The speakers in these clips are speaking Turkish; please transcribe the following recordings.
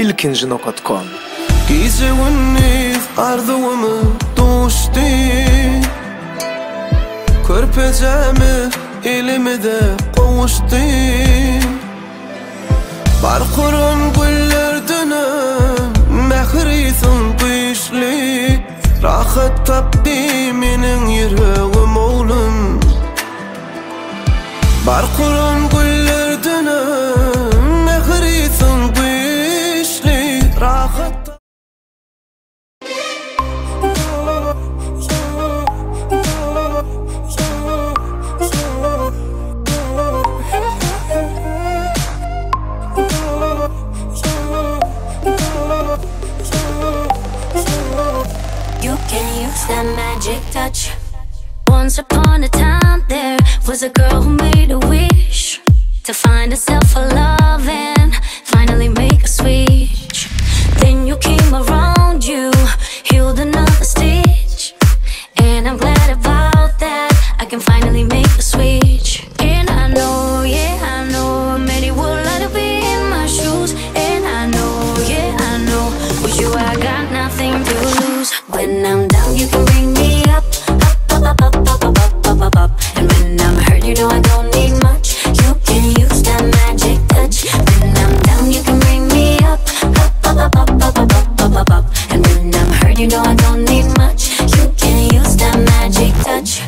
ilkinji.com. Giyeceğini ardığımı doğuştu, körpecemi elimi de kavuştu. Barqurun güllerdinim mehrisin duyuşli, rahat tapdi menin yüreğim oğlum. Barqurun güllerdinim mehrisin duyuşli, rahat. You can use that magic touch. Once upon a time there was a girl who made a wish to find herself a love and finally make a switch. Then you came around, you healed another stitch, and I'm glad about that. I can finally make a switch. And I know, yeah, I know many would like to be in my shoes. And I know, yeah, I know with you I got nothing to lose. When I'm down you can bring me up, up, up, up, up, up, up, up, up, up. And when I'm hurt you know I don't need much. You can use that magic touch. When I'm down you can bring me up, up, up, up, up, up, up, up, up, up. And when I'm hurt you know I don't need much. You can use that magic touch.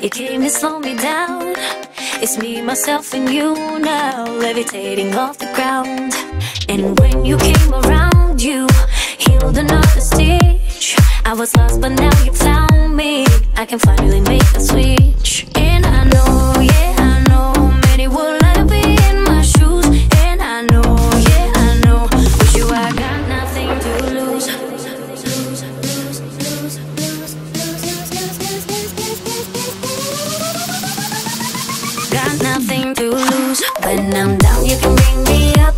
You came to slow me down. It's me, myself, and you now, levitating off the ground. And when you came around, you healed another stitch. I was lost, but now you found me. I can finally make a switch. And I know, yeah, I know many would like to be in my shoes. And I know, yeah, I know with you I got nothing to lose. Got nothing to lose. When I'm down you can bring me up,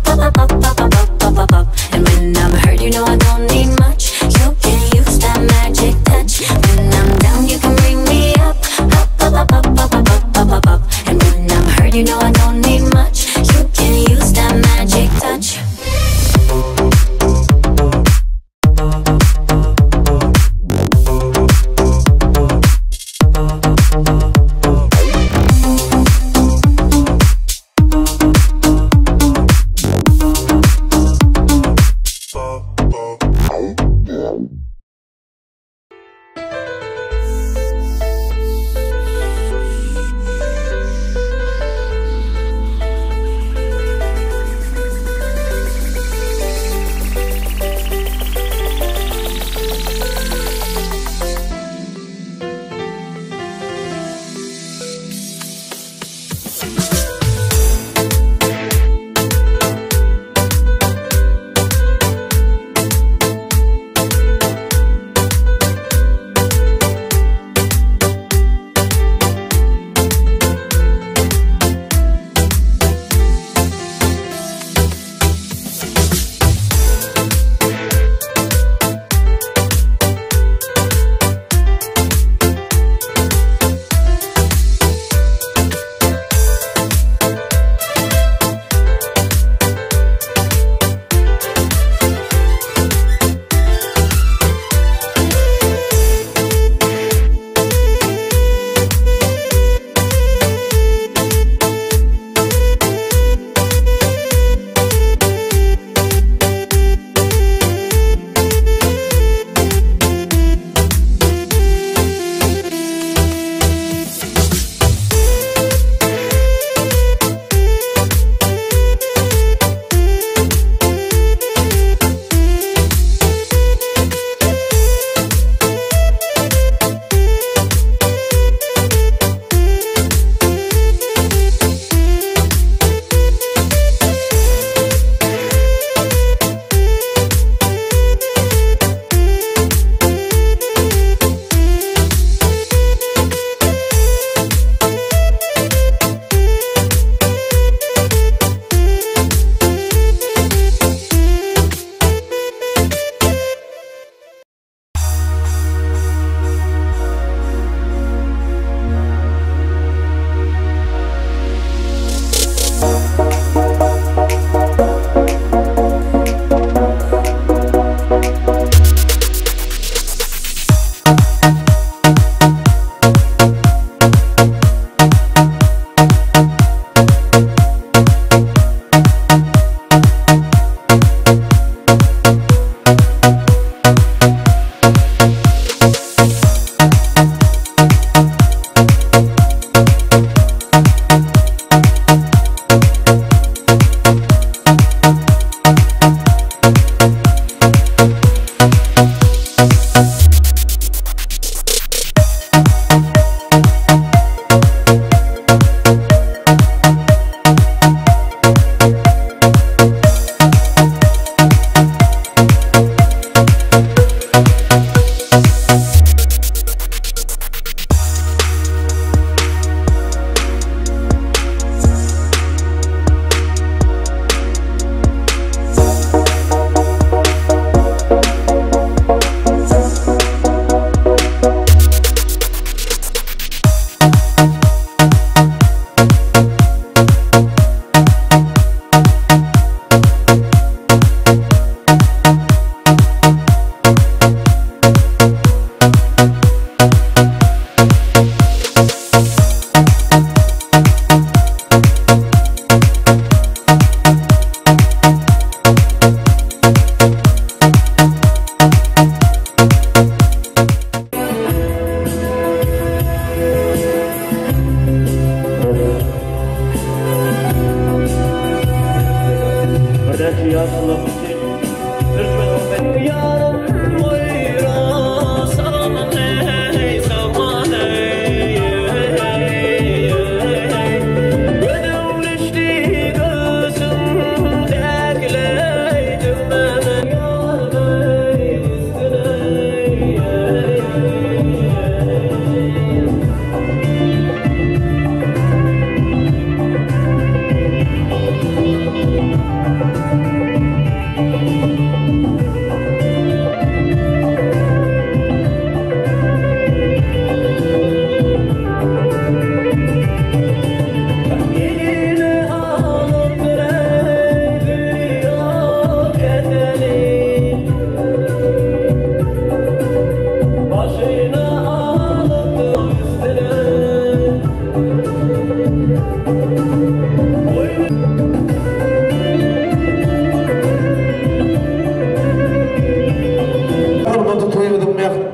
up, up, up, up, up, up, up, up, up. And when I'm hurt you know I don't need much. You can use that magic touch. When I'm down you can bring me up, up, up, up, up, up, up, up, up, up. And when I'm hurt you know I don't need much. You can use that magic touch.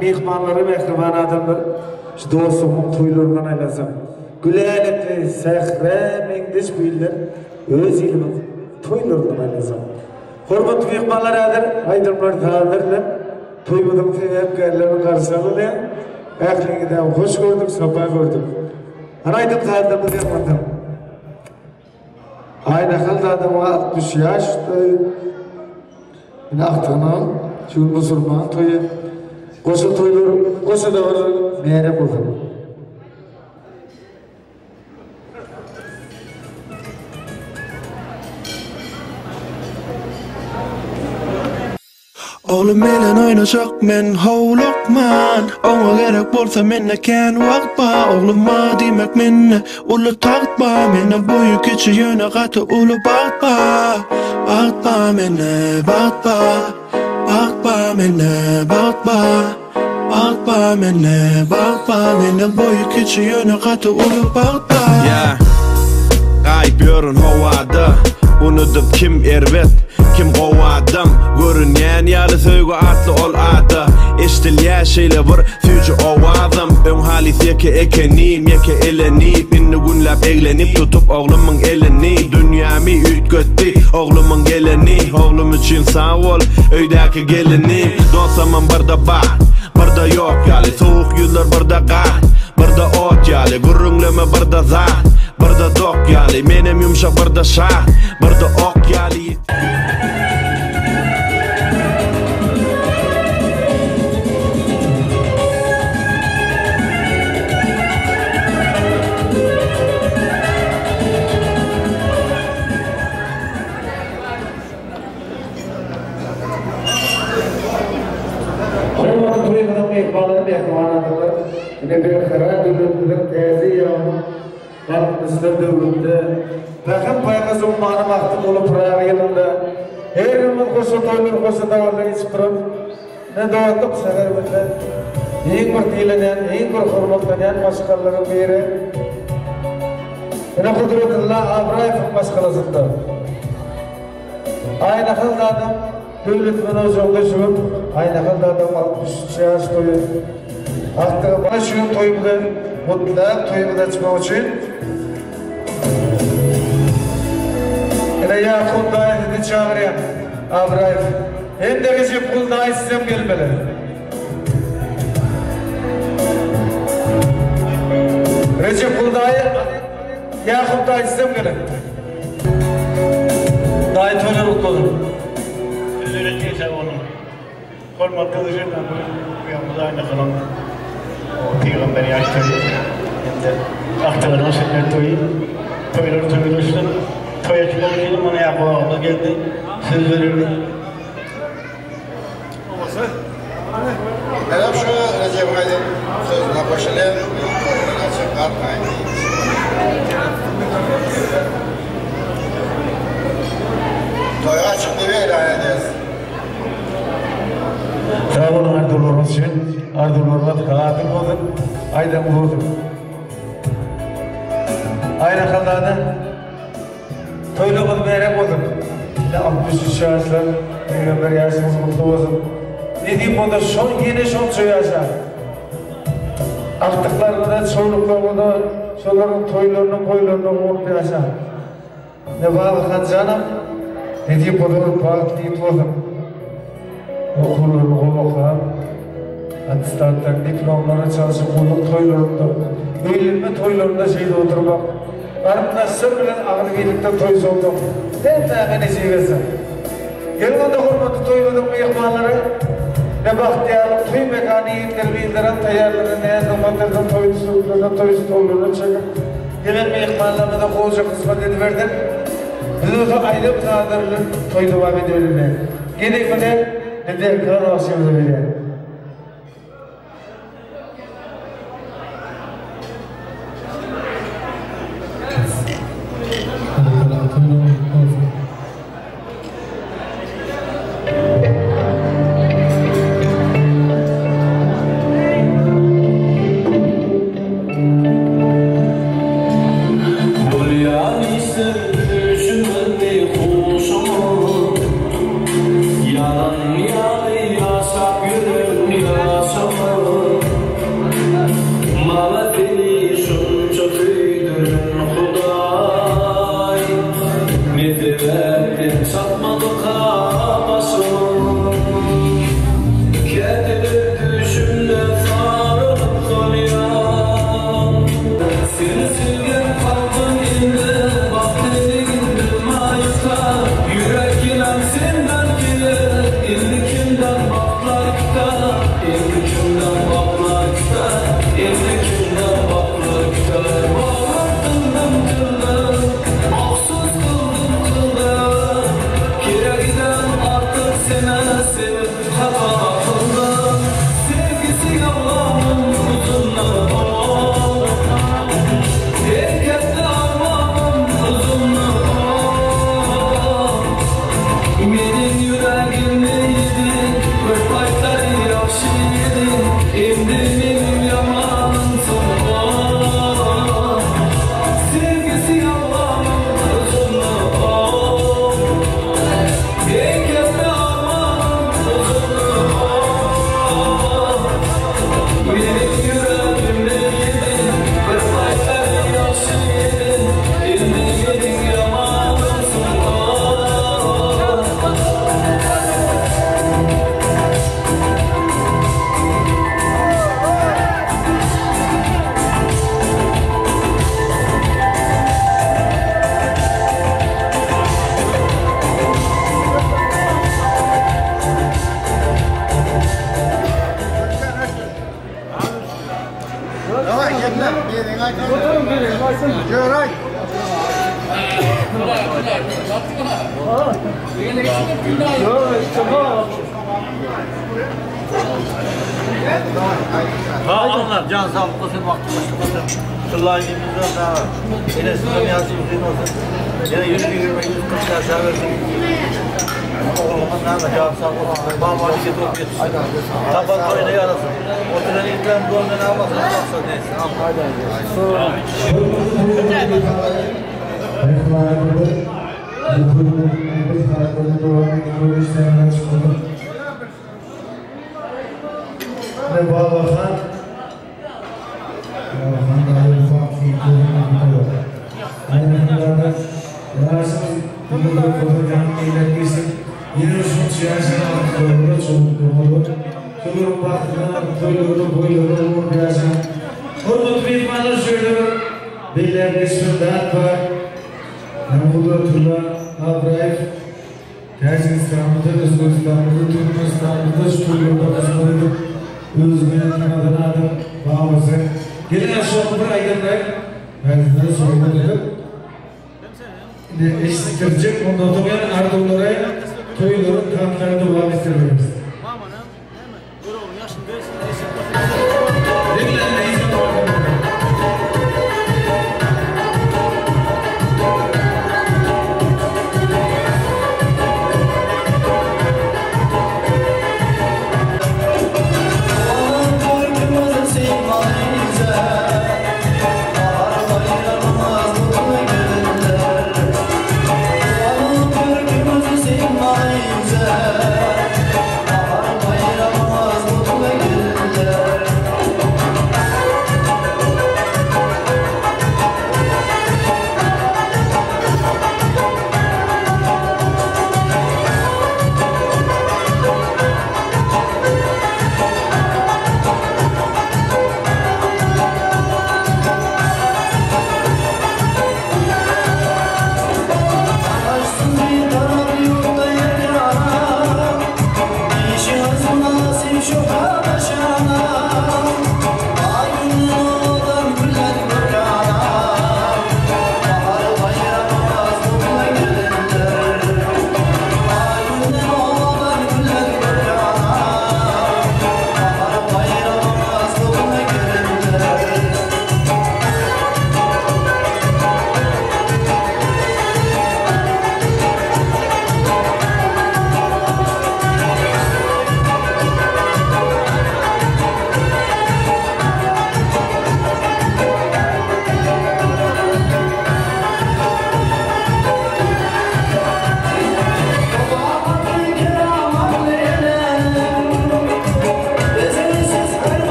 mehmanları, mehriban adamlar. Şu dostumun toylarından aylasam. Gülelikli, sehre, mengdiş beyler, öz ilimin toylarından aylasam. Hormatly mehmanlar adır, aydınlar tağdırlar. Toymadım sebepkarlarını karşı alınıyor. Ahliğinden hoş gördük, sopa gördük. Anaydım tağdırımı mehmanlar. Aynı halde adamı 60 yaşta. Aktığına, şu Müslüman toyu. Koşu toyları, koşu da var, meyre bulur. Oğlum melen oynayacak men hovlukman. Ona gerek bolsa menne ken vakt ba. Oğlum ma demek menne ulu takt ba. Menne boyu küçü yöne katı ulu bakt ba. Bakt ba menne bakt ba. Bakt ba menne bakt ba. Bakt ba menne bakt ba. Menne boyu küçü yöne katı ulu bakt ba. Yeah. Kayıpıyorum havada. Unutup kim ervet, kim qovadım. Görünyen yalı söygü atlı ol adı. İştil yaşıyla var fücü ovadım. Ön halis yeke ekenim, yeke elenip. İnni günlap eglenip tutup oğlumun elini. Dünyamı ütgötti oğlumun geleni. Oğlum için sağ ol öydaki gelini. Dostamın barda bar, barda yok yali. Soğuk yıllar barda gar, barda ot yali. Gürünleme barda zar, barda dok yali. Menem yumşak barda şah, barda ok yali. Mehmanlar mehmanlar ne bir karar dövletler tezi yağmur kalkmışlar dövlette bakın payakası umanı maktım olup pırağın yanında her yılın koşu toynur koşu davarlar içtirim ne dağıtıp sefer bilen en bir dilenen, en bir hurmatlanan başkalarının biri yine Kudretullah Abrayev'in başkalasında aynı halde adam devletmen özümde şuup, aynı halde adam 63 yaş toyu. Aktığı bana şunun toyumda, mutlak toyumda çıkmak için. Yine Yakut Dağı'nı çağırayım, Abrayev. Hem de Recep Kul Dağı sizem gelmeli. Recep Kul Dağı, Yakut Dağı sizem gelin. Dağı toyuna mutlu olun. Öğretmeyse onun hormat kılışırlar bu yanımıza aynı kalan o peygamberi yaştırıyor hem de aktığının sünnet toyları toyuluştu toya çıkarmıştım bana yapmamız geldi söz verirdi Hep şu Recep Aydın sözüne başlayalım açık kalkmayın toya çıktı ve ilan ederiz. Sağ olun Ardurlarımız için, Ardurlarımız katil oldu, aydan vurdu. Aynı kaldağında toylumuz meyrek oldu. 63 yaşlar, Peygamber yaşımız mutlu olsun. Ne diyeyim bunda yine son yaşa. Aktıklarında, çoğunluklarında, şonların toylarını, boylarını uğurlu yaşa. Ne bağlı canım, ne diyeyim bunda bağlılığı oldum. Okullarını oğlaklar, atestatlar, diplomlara çalışıp oğluk toylarında, eğlenme toylarında şeyde oturmak. Arımda sır bilen ağır birlikte toy soldum. Hem de hemen eşeğirsin. Gelmende hormatı toyladım mehmanları, ne bahtiyarlık toy mekaniğindir bildiren tayarları ne zamanlardan toyusu toylarına çekip gelen mehmanlarına da koğuca kısmet ediverdim. Biz o aile müsaadırlı toy devam ediyorlar. Gerek mi ne de kral akşamıza veriyor. Yalan yasak yürü Onlar can sağlık olsun, vakti olsun. Kırlayımızdan daha yine sizden yazı uzun olsun. Yine 120 140 aşağı versin. Oğlumun nerede can sağlık olsun. Baba hareket olup taban koyuna yarasın. O tren ilgilen doğumdan almasın. Almasın neyse. Ne bağlakan da ufak bir aynı zamanda yarasın bunları koyacağım eğlenmesin yine son siyasına doğru çoğunluğu çoğunluğu baktığında boyları uğraşan orada mihmanlar söylüyor beyler resminden var Namurda Tula Abrayf Tersin İstanbul'da Özgür İstanbul'da Türk İstanbul'da Stüdyo'da kazanıldı Özgür'ün adına adım bağımızı gelin aşağıda aydınlar ben sorumluluğu eşlik edecek ondan sonra ardımlara toyların kanatlarında devam ettirmemiz.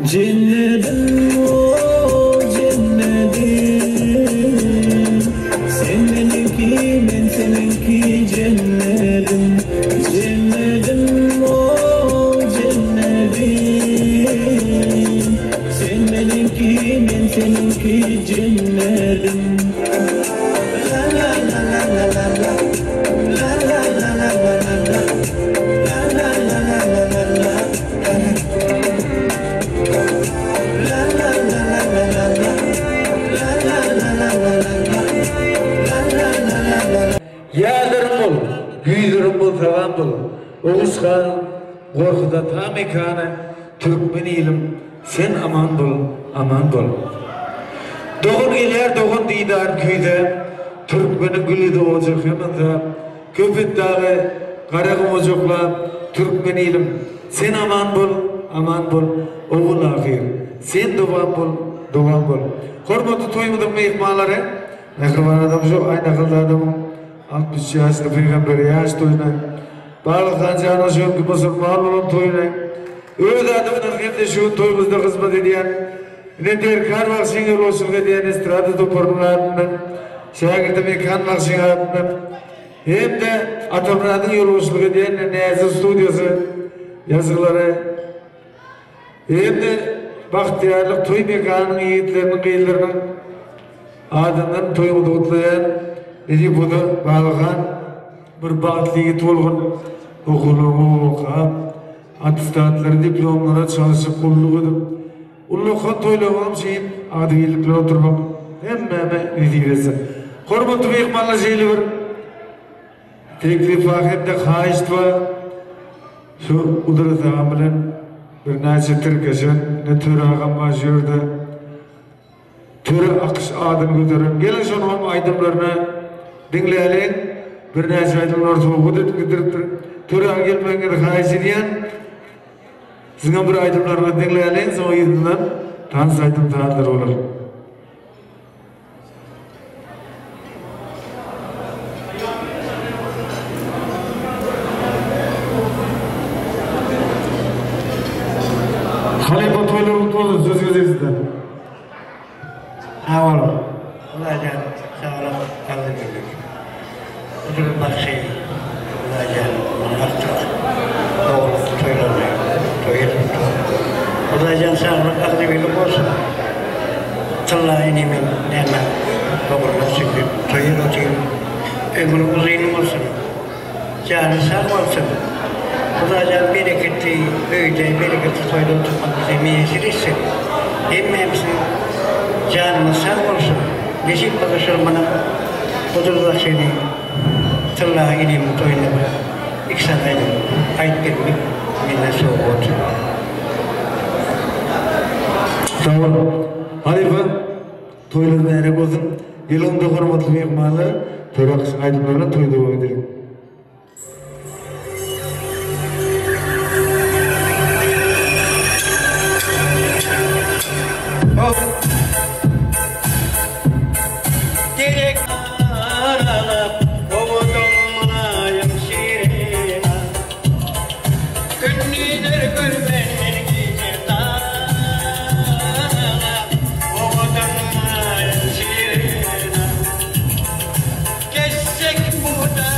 Cennetim o cennetim, sen benimki ben seninki cennetim. Cennetim o cennetim, sen benimki ben seninki cennetim. La la la la la la la, la la la la la la, la la la la la la. Yadırım bol, güydürüm bol, tavan bol. Oğuzkan, korkuda tam ekanı, Türkmen ilim, sen aman bol, aman bol. Doğun geler, doğun didar köyde, Türkmen'in gülü de olacak yanında, köpet dağı, karagım olacakla, Türkmen ilim, sen aman bol, aman bol, oğul ahir, sen doğan bol, doğan bol. Hormatı toymadım mehmanları, mehriban adam şu, aynı akıllı adamım, 60 yaşlı peygamberi yaş toyuna, bağlı kancanı şu, musulman olan toyuna, öyle adamın kendi şu toyumuzda hizmet ediyen, ne der karmak şengel olsun ediyen estrada toparlarından, şagirtime kanmak şengelden, hem de atamradın yol olsun ediyen Nezir Stüdyosu yazıları, hem de bahtiyarlık toy mekanının yiğitlerinin kıyılarının adından toyumu otlayan Neci budu bağlıgan bir bağıtlı yiğit olgun okulumu okap atestatları diplomlara çalışıp kulluk edip ulluğun toylamam şeyin adı iyilikle oturmam hemmeme nediresi hormatı mehmanla şeyli bir teklif ahette kayıştva şu udırı tağamılan bir naçı Türkçen ne tür ağam başıyordu türü akış adını götürün gelin şunun aydımlarına dinleyelim bir naçı aydımlar soğuğu götürüp türü gelmeyen kayışı diyen sizin bir aydımlarına dinleyelim sonra yüzünden tanış aydım tanıdır olur Halife toylar mutlu olsun, söz gözünüzden. Havalı. Ulaşan, sağ olun, kalın gülük. Oturup bakşı, ulaşan, aktık, doğru, toylanıyor, toyu tuttu. Ulaşan sağ olun, kalın gülük olsun. Tılla inimin, neme, doğruna çıkıp, toyu tutayım. Ömrü uzayım olsun. Canı sağ olsun. Ulaşan bereketli, öyle bereketli toyda oturmak bize miyesir etsin. Hemmemizin canımız sağ olsun. Geçip bakışır bana oturduğu seni tıllağa gideyim toyuna bırak. İksan aydım. Ayet gelmek minne soğuk oldu. Sağ olun. Halife toylarına erek olsun. Yılında hormatlı mehmanlar toy akışın aydımlarına toy devam edelim. Gerek aralıp kovudum manayım şiirine Günlüdür gülbenin gecirtana kovudum manayım şiirine Geçsek bu da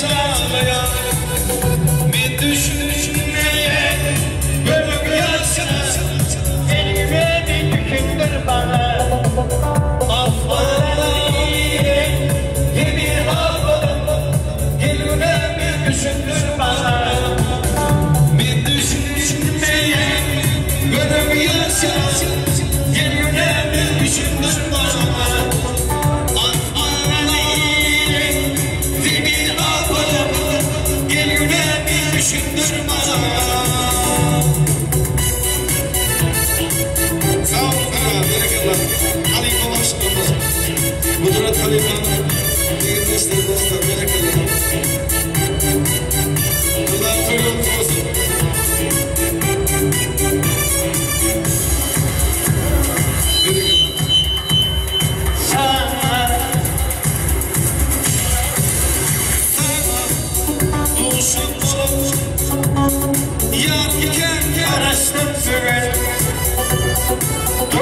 sağlayan bir düşünmeye bölüm yazsın elime bir düşündür bana affayı yemin almadım elime bir düşündür bana bir düşünmeye bölüm yazsın elime bir düşündür bana düşündür bana. Sağ olun bana, bereket Halife başkanımız, Kudret Halife'nin değerli dostlar, bereket Allah koyun olsun.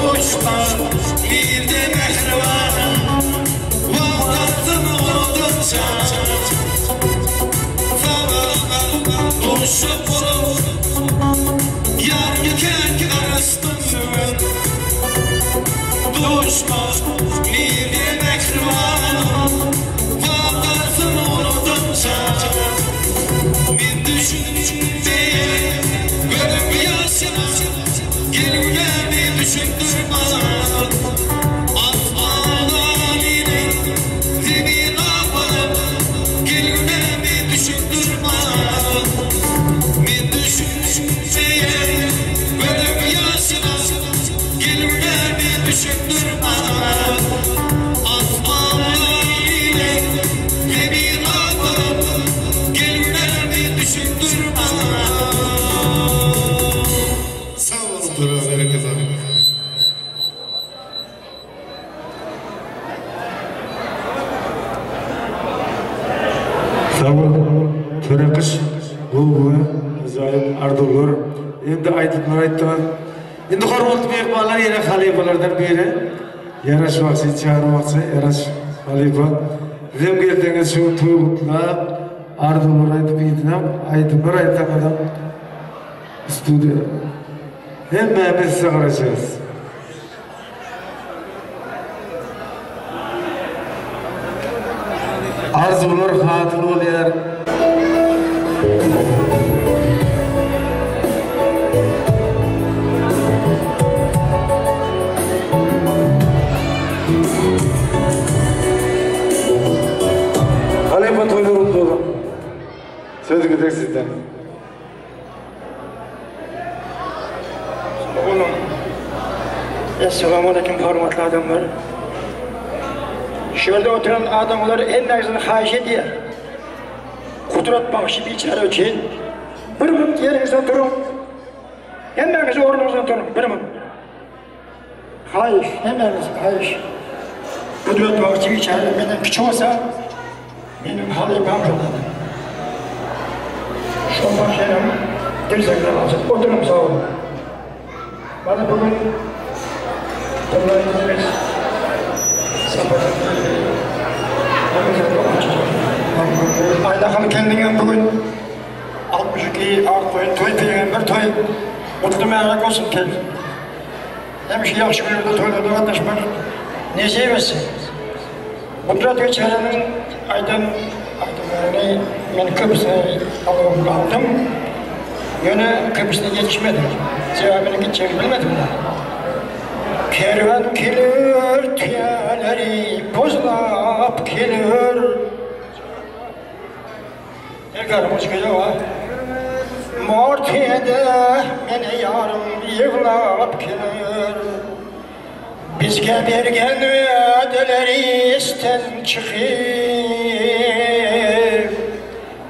Dostlar bir de mehriban vallahtım oldukça Dostlar yar yıken arastım Dostlar bir de mehriban vallahtım oldukça Bir düşünmeye bölüm yazsana Gelime bir düşündür bana Atmadan yine Demin ağlarım Gelime bir düşündür bana Bir düşünmeye bölüm yazsana Gelime bir düşündür bana Atmadan yine Demin ağlarım Gelime bir düşündür bana Sağ olun Dur bereket Törekış, bu, Zayıf, Ardulur, endi aytıplar ayttılar. Endi hormatly mehmonlar yana halifalardan biri. Yaraş vakti, çağrı vakti, Yaraş halifa. Bizim geldiğiniz şu tuygutlar, Ardulur aytıp yedinam, aytıplar aytamadan stüdyo. Hemmemiz size karışacağız. Arzular hatırlı oluyor. Halife toylar oldu. Söz gidelim sizden. Oğlum, Esselamualeyküm hürmetli adamlar. Şöyle oturan adamlar en nefsini haş ediyor. Kudret bakışı bir içeri için. Bir minut yerinizden durun. Heminiz orunuzdan durun, bir minut. Hayır, heminiz, hayır. Kudret bakışı bir içeri benden küçük olsa, benim halifem şuradan. Şu başlayalım, dirsekler lazım. Oturun sağ olun. Bana bugün Allah'ın Aydahan kendine bugün 62 art toy peygamber toy mutlu merak olsun kel. Hemşi yaxşı günlerde toylarda katlaşmak ne sevmesin. Kudret geçerenin aydan ben Kıbrıs'a alıp kaldım. Yöne Kıbrıs'ta yetişmedim. Cevabını gideceğimi bilmedim de. Kervan gelir, tüyeleri bozlap gelir. Erkarımız geliyor ha. Mortiyede beni yarım yığlap gelir. Bizge bergen ödeleri isten çıkıp.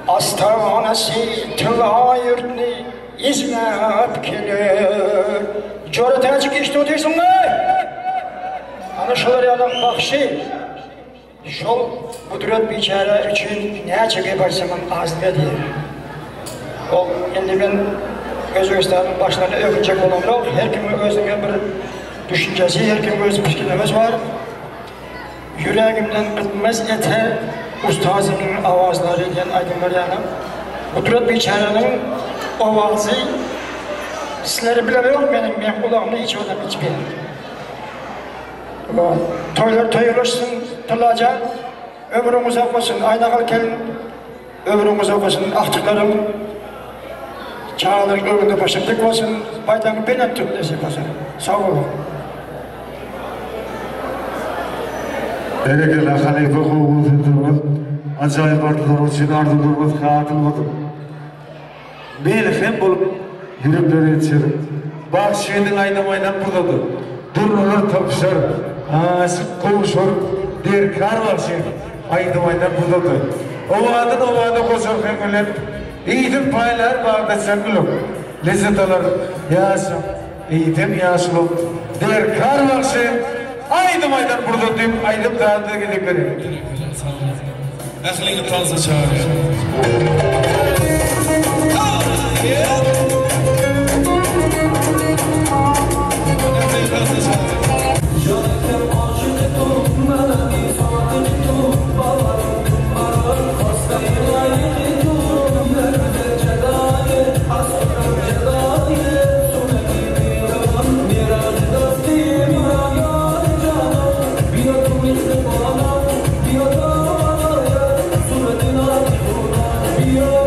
Astanası tılayırını izlep gelir. Corat açık işte otursun mu? Ana şolar adam bakışı. Şol Kudret biçare için ne çekip açsamam ağzına diye. O şimdi ben Özbekistan'ın başlarına övünecek olan yok. Her kimin özünün bir düşüncesi, her kimin öz fikirlemesi var. Yüreğimden bitmez ete Ustazının avazları diyen Aydın Meryem'e. Kudret Biçare'nin avazı sizleri bilemiyorum ben kulağımda hiç oldum hiçbir. Toylar toyulaşsın, tılaca, ömrümüz olmasın, ayna kalken ömrümüz olmasın, ahtıklarım, çağların ömründe başımdık olsun, baydan benen tüklesi olsun. Sağ olun. Berekeli halife kovuldu durmaz, acayip ardılar için ardı durmaz, katılmadım. Melih hem bolup, yürekleri yetişerim. Bak şeyden aynam buradadır. Durmalar tapışar, asık kovuşur, der kar var şey. Aynam buradadır. O vada koşar hemmeler, eğitim paylar bağda sengülük. Lezzet alır, yasım, eğitim yasılım, der kar var şey. Aydım burada diyeyim, aydım dağıtıya gidip vereyim. Ahlini tanıza çağırıyor. Yo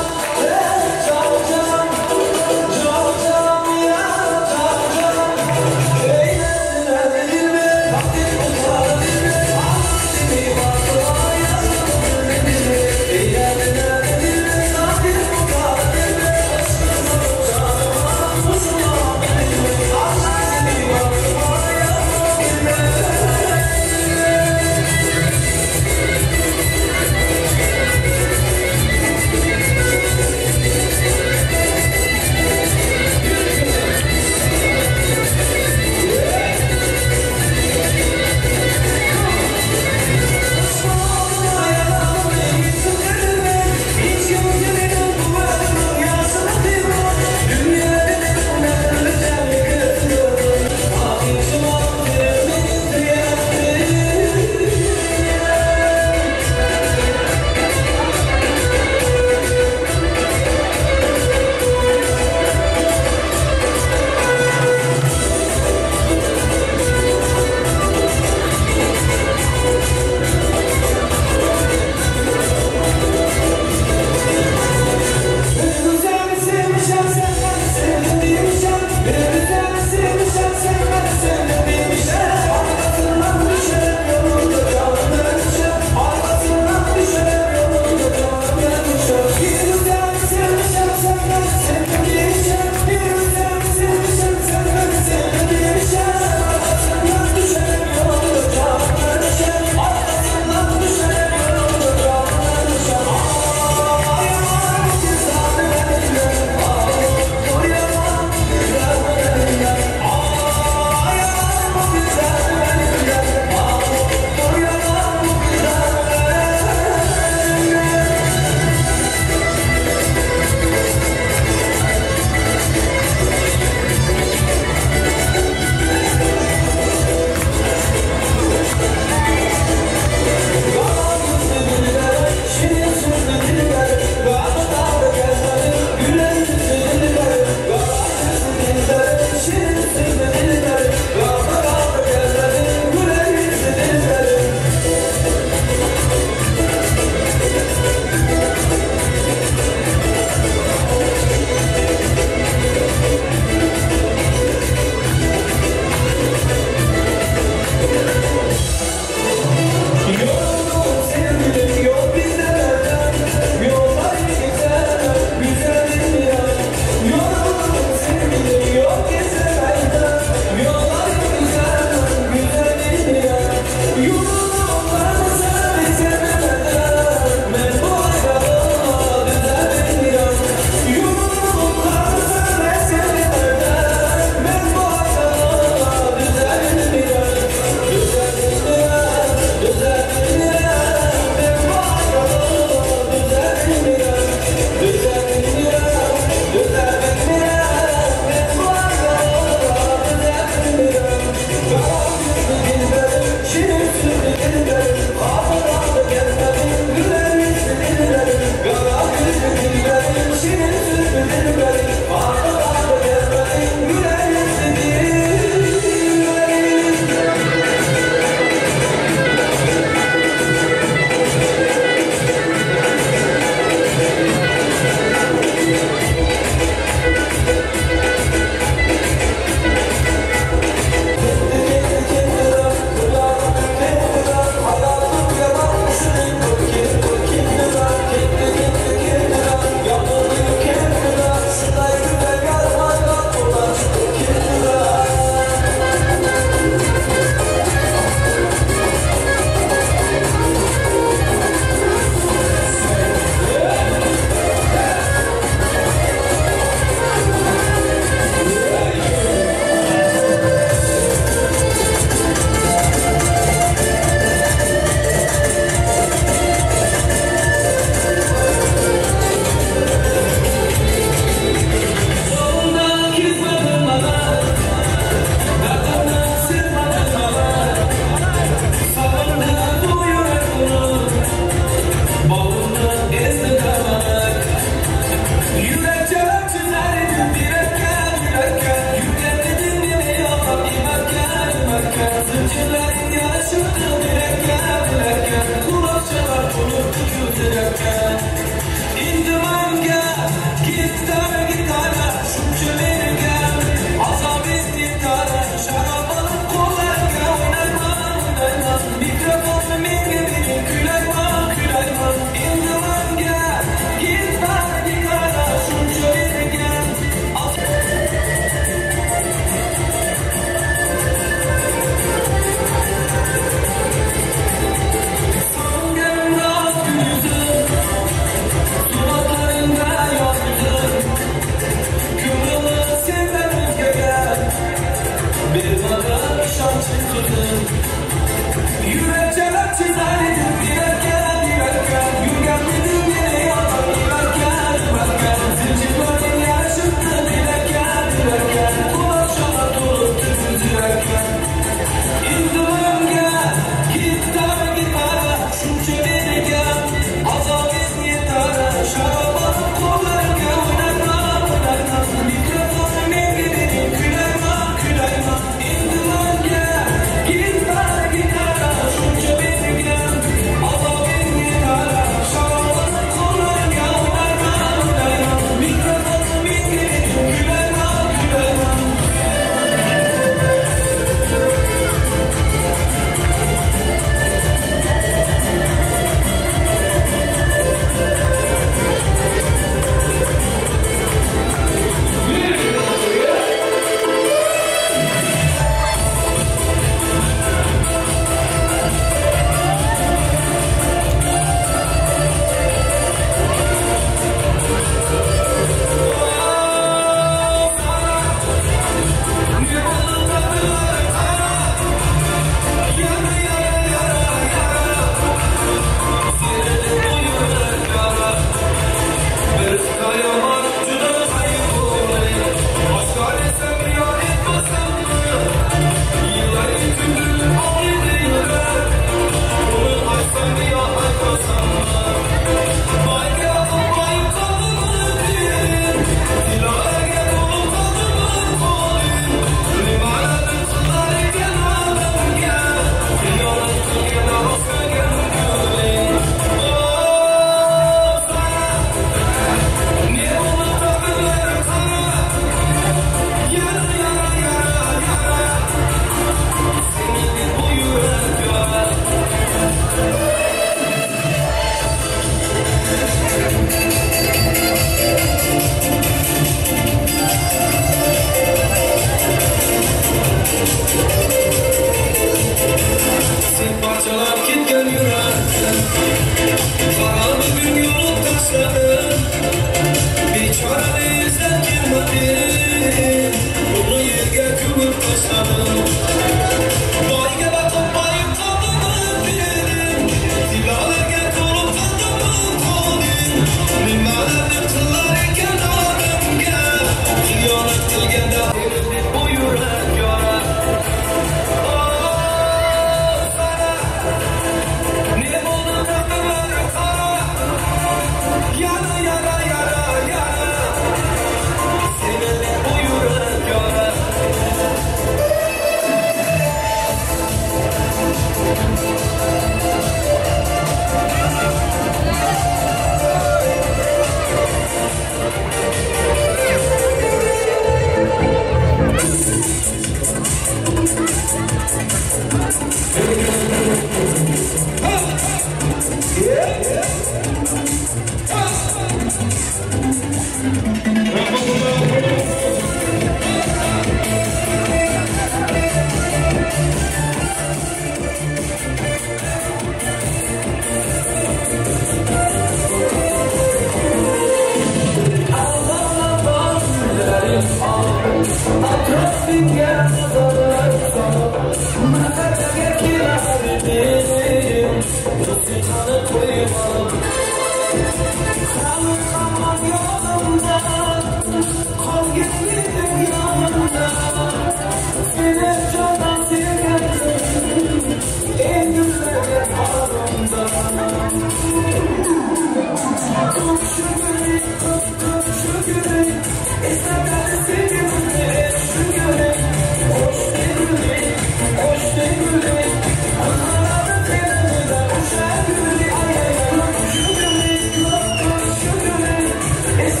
It's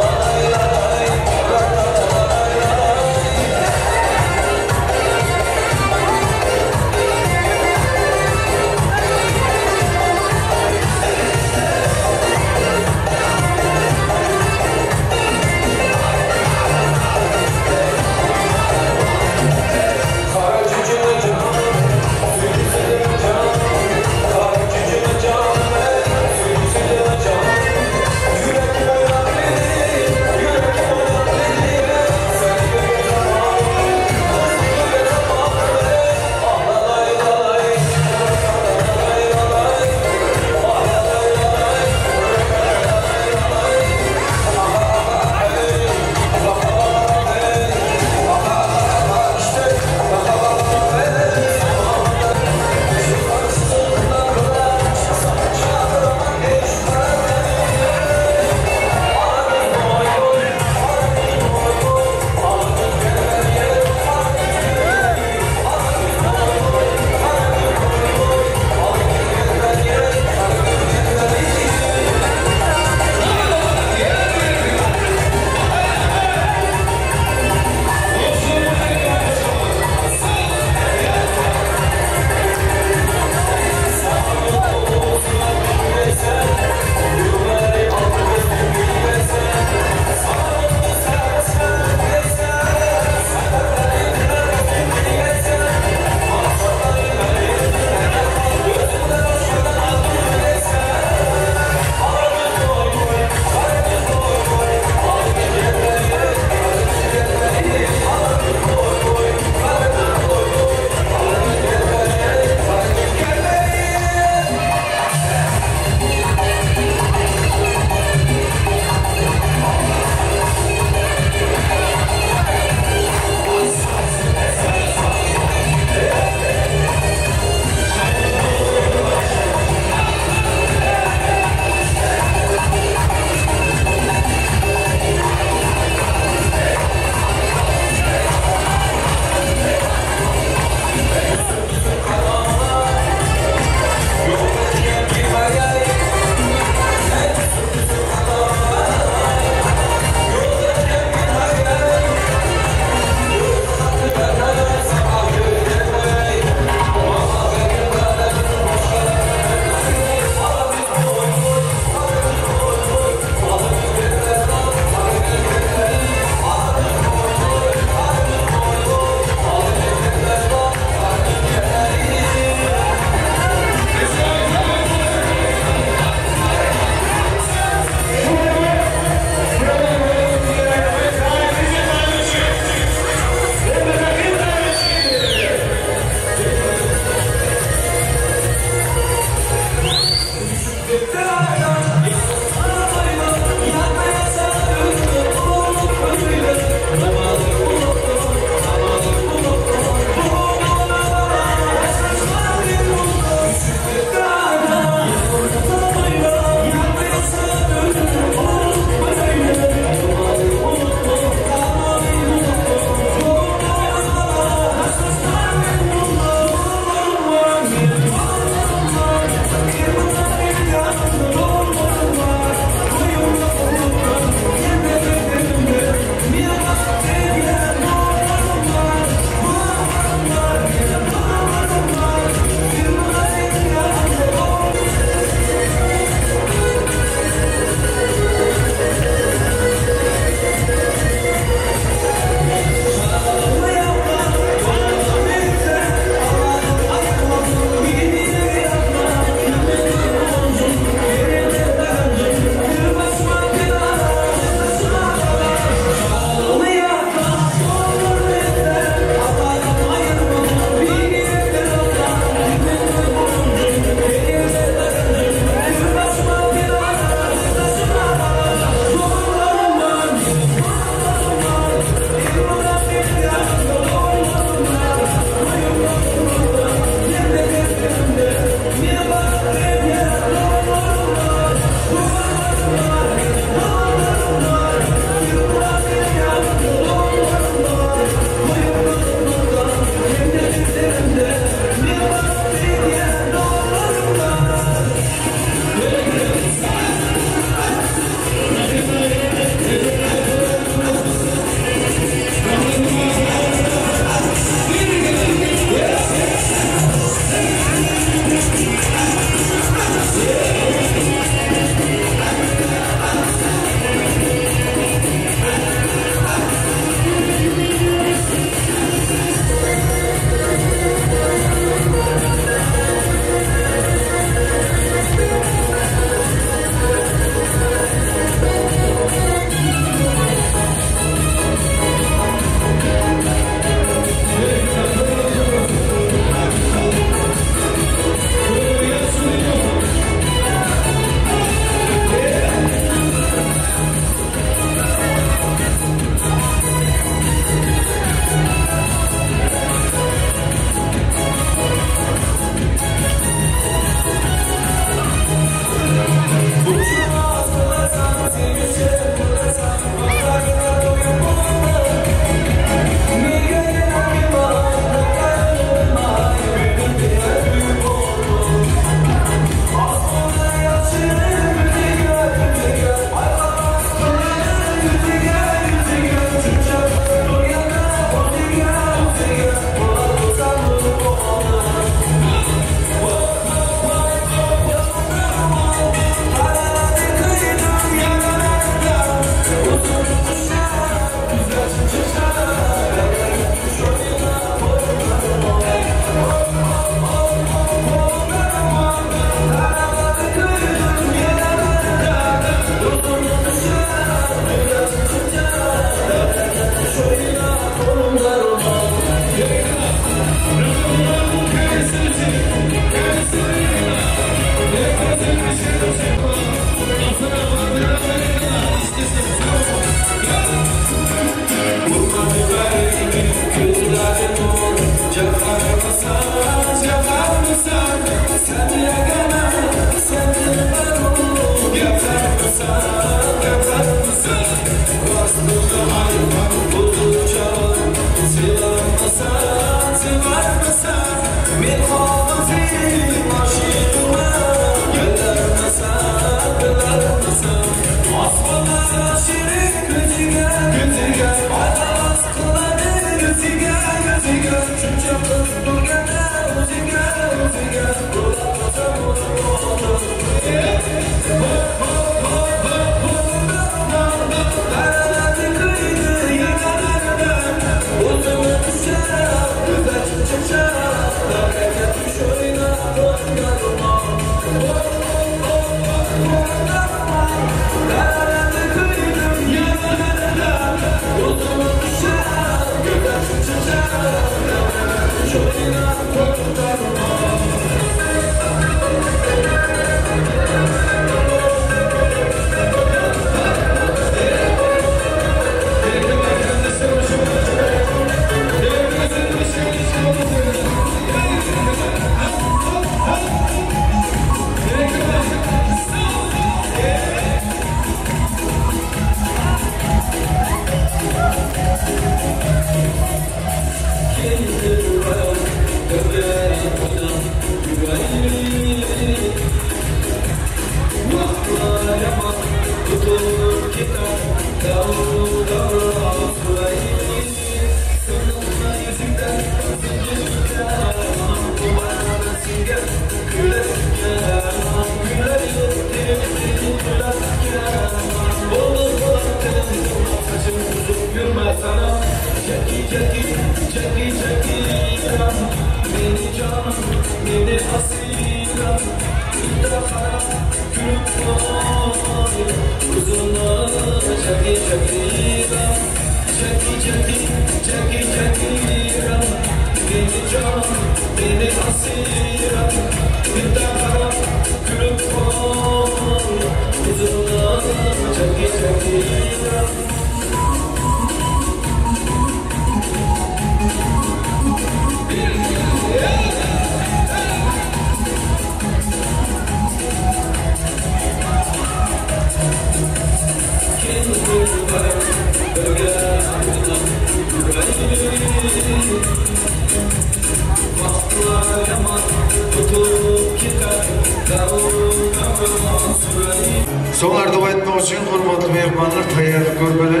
Soňarda aýtmak üçin hormatly mehmanlar taýýarlyk görmeli.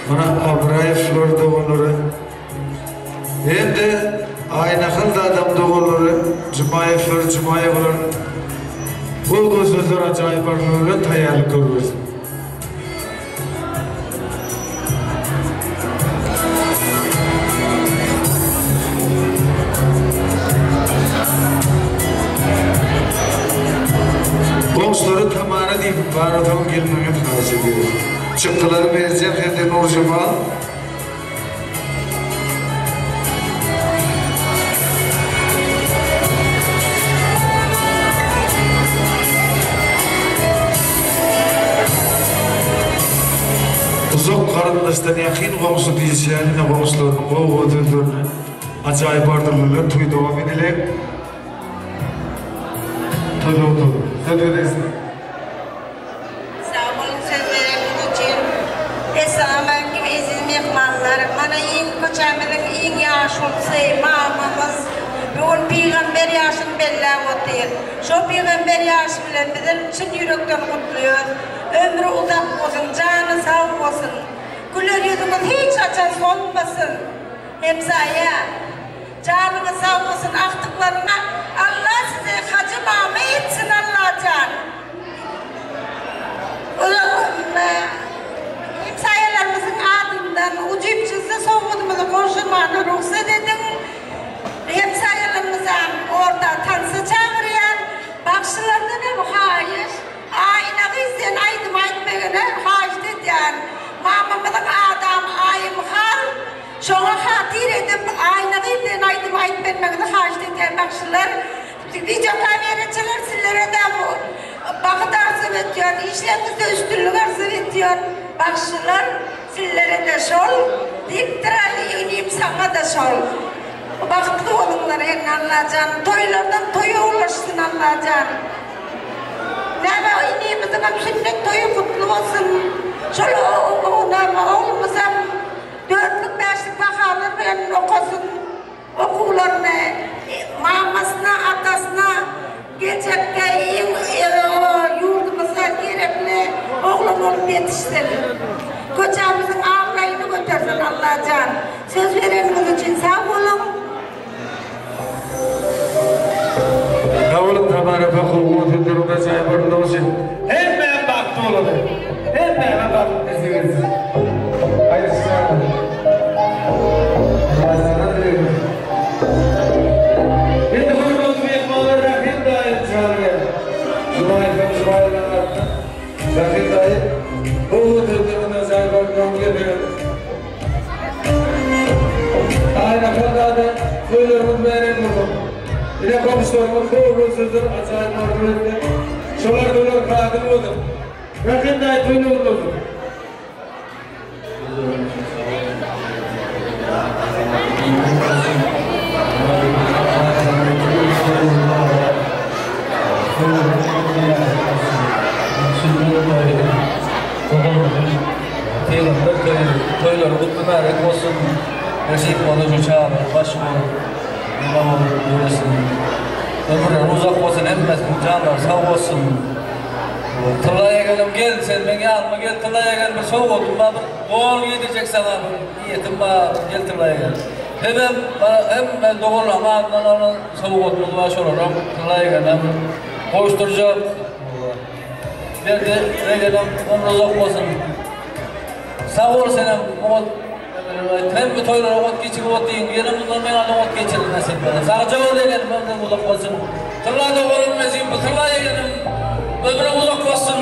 Mana Abraýew Flor doganlary. Endi Aýnaxyl da adam doganlary, Jumaýew Flor Jumaýewler. Bu gözler ajaýyp barlygy taýýarlyk görmeli. Komşuları tamamına deyip baradan gelmeye hazır ediyor. Çıktıları vereceğim hem de Nur Cemal. Uzak karındaştan yakın komşu diyeceğine komşularının kovu ödüldüğünü acayip ardırlılar tuy devam edelim. Toylu. Sağ olun sözlerim için. Esselamualeyküm aziz mehmanlar. Bana en koçamızın en yaşlısı mamamız. Bugün peygamber yaşını belli otuyor. Şu peygamber yaşı bilen bizim için yürekten mutluyuz. Ömrü uzak olsun, canı sağ olsun. Güler yüzümüz hiç açan solmasın. Hemzaya. Canınız sağ olsun, aktıklarına Allah size hacı mame etsin Allah can. Hemsayelerimizin adından ucipçisi soğudumuzu konuşmanı ruhsat edin. Hemsayelerimize orada tansı çağırıyan bakşılardan hem hayır. Aynağı izleyen aydım aytmağına hayır dediyen. Mamamızın adam ayım hal. Şoňa hatyr edip aýnagy bilen aýdyp aýtmagynda haýyş edýän bakşylar, video kameraçylar sizlere de bu Bakıt arzu ediyor, işlerimizde üstünlük arzu ediyor. Bakışlar sizlere de şol, diktirali ineyim sana da şol. Bakıtlı olunlar en Allah'can, toylardan toyu ulaşsın Allah'can. Nâme ineyimizden sünnet toyu kutlu olsun. Şöyle oğlumuzam dörtlük beşlik bakanlar benim okusun. Okullarına, mamasına, atasına, geçerken yurdumuza gerekli oğlum olup yetiştirir. Koçamızın ağlayını götürsün Allah'can. Söz vereniniz için sağ olun. Kavulun tabanı bakul, durumda sayıbarında olsun. Hemen baktı oğlum. Hemen baktı desiniz. Hayır sıra. Başına diyorum. Şimdi buyurun mehmanlar Rahim Dayı çağırıyor. Cuma'yla anlattı. Rahim Dayı bu durumda sayıbarından geliyor. Aynı kadar da buyurun benim buldum. Yine komşularımın doğru sözleri acayip marifetli. Şolar dolar kadim oldu. Rahim Dayı böyle oldu. Toylar kutlu mübarek olsun. Nasip olur şu çağlar, baş olur. İmam olur, böylesin. Ömürler uzak olsun, hepimizin canlar sağ olsun. Tırlaya geldim, gel sen beni alma, gel tırlaya gel. Bir soğuk oldum, boğul yedirecek sana. Niyetim var, gel tırlaya gel. Hem ben doğrulam, ardından onun soğuk oldum, baş olurum. Tırlaya geldim, koşturacağım. Verdi, regelim, onun uzak olsun. Sağ ol senem, hem bir toylara ot geçip ot deyin, yerimizden ben adam ot geçirir nasip bana. Sarıca ol edelim, ömrüm uzak olsun. Tırlada olunmazayım, bu tırlaya gelin, ömrüm uzak olsun.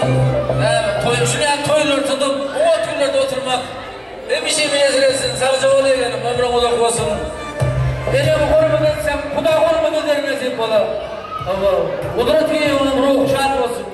Şuraya toylar tutup, o ot günlerde oturmak, bir şey mi ezresin, sarıca ol edelim, ömrüm uzak olsun. Beni bu korumadan sen, kuda korumadan derim nasip bana. Kudret iyi onun ruhu şart olsun.